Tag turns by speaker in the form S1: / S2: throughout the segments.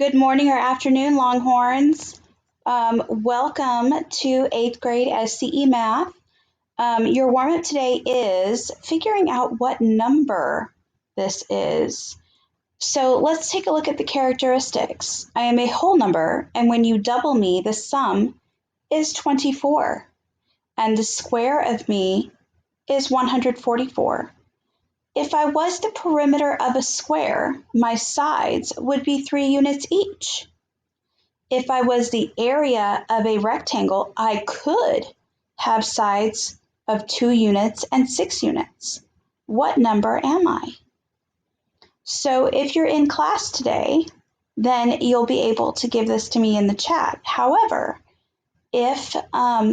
S1: Good morning or afternoon, Longhorns. Welcome to 8th grade SCE Math. Your warm-up today is figuring out what number this is. So let's take a look at the characteristics. I am a whole number, and when you double me, the sum is 24, and the square of me is 144. If I was the perimeter of a square, my sides would be 3 units each. If I was the area of a rectangle, I could have sides of 2 units and 6 units. What number am I? So if you're in class today, then you'll be able to give this to me in the chat. However, if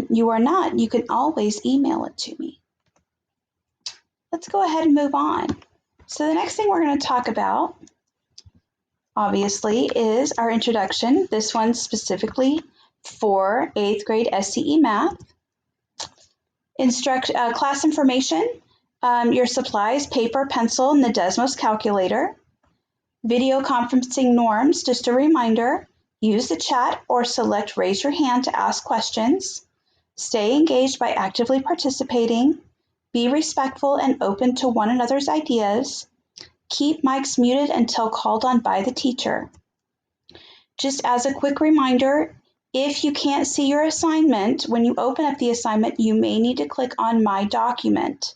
S1: you are not, you can always email it to me. Let's go ahead and move on. So the next thing we're going to talk about, obviously, is our introduction. This one's specifically for 8th grade SCE Math. Class information, your supplies, paper, pencil, and the Desmos calculator. Video conferencing norms, just a reminder, use the chat or select raise your hand to ask questions. Stay engaged by actively participating. Be respectful and open to one another's ideas. Keep mics muted until called on by the teacher. Just as a quick reminder, if you can't see your assignment, when you open up the assignment, you may need to click on My Document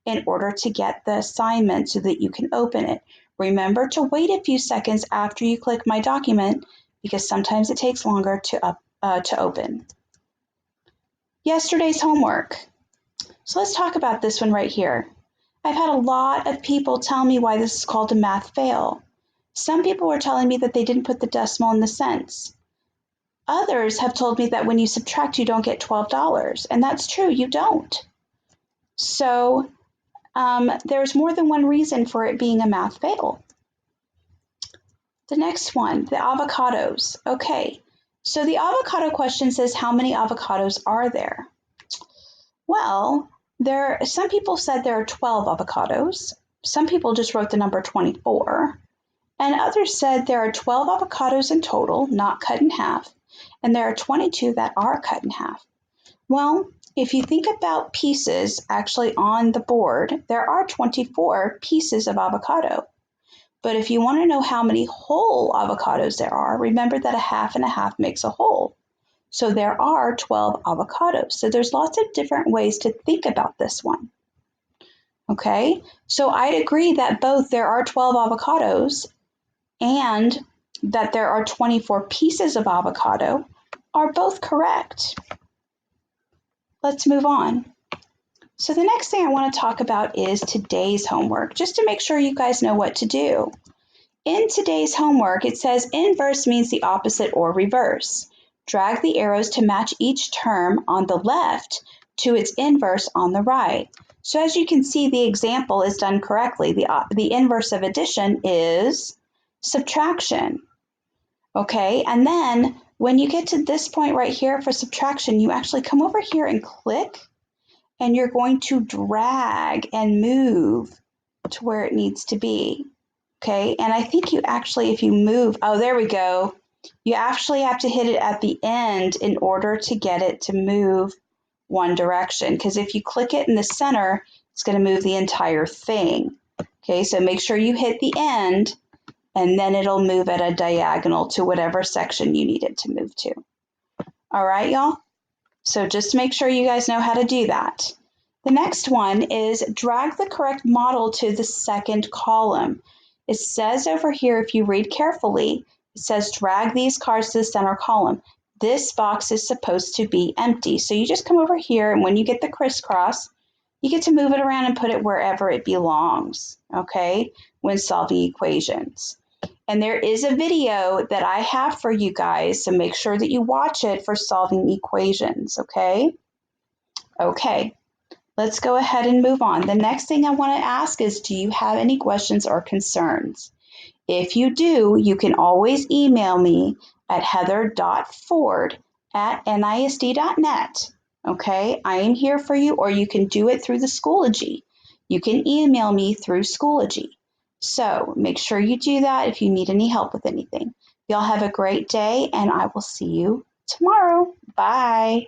S1: in order to get the assignment so that you can open it. Remember to wait a few seconds after you click My Document because sometimes it takes longer to open. Yesterday's homework. So let's talk about this one right here. I've had a lot of people tell me why this is called a math fail. Some people were telling me that they didn't put the decimal in the cents. Others have told me that when you subtract, you don't get $12, and that's true, you don't. So there's more than one reason for it being a math fail. The next one, the avocados. Okay, so the avocado question says, how many avocados are there? Well, some people said there are 12 avocados. Some people just wrote the number 24. And others said there are 12 avocados in total, not cut in half, and there are 22 that are cut in half. Well, if you think about pieces actually on the board, there are 24 pieces of avocado. But if you want to know how many whole avocados there are, remember that a half and a half makes a whole. So there are 12 avocados. So there's lots of different ways to think about this one. Okay, so I'd agree that both there are 12 avocados and that there are 24 pieces of avocado are both correct. Let's move on. So the next thing I want to talk about is today's homework, just to make sure you guys know what to do. In today's homework, it says inverse means the opposite or reverse. Drag the arrows to match each term on the left to its inverse on the right. So as you can see, the example is done correctly. The inverse of addition is subtraction. Okay, and then when you get to this point right here for subtraction, you actually come over here and click, and you're going to drag and move to where it needs to be. Okay, and I think you actually, if you move, oh, there we go. You actually have to hit it at the end in order to get it to move one direction, because if you click it in the center, it's going to move the entire thing. Okay, so make sure you hit the end, and then it'll move at a diagonal to whatever section you need it to move to. All right, y'all? So just make sure you guys know how to do that. The next one is drag the correct model to the second column. It says over here, if you read carefully, it says drag these cards to the center column. This box is supposed to be empty. So you just come over here, and when you get the crisscross, you get to move it around and put it wherever it belongs, okay, when solving equations. And there is a video that I have for you guys, so make sure that you watch it for solving equations, okay? Okay, let's go ahead and move on. The next thing I want to ask is, do you have any questions or concerns? If you do, you can always email me at heather.ford@nisd.net, okay? I am here for you, or you can do it through the Schoology. You can email me through Schoology. So make sure you do that if you need any help with anything. Y'all have a great day, and I will see you tomorrow. Bye.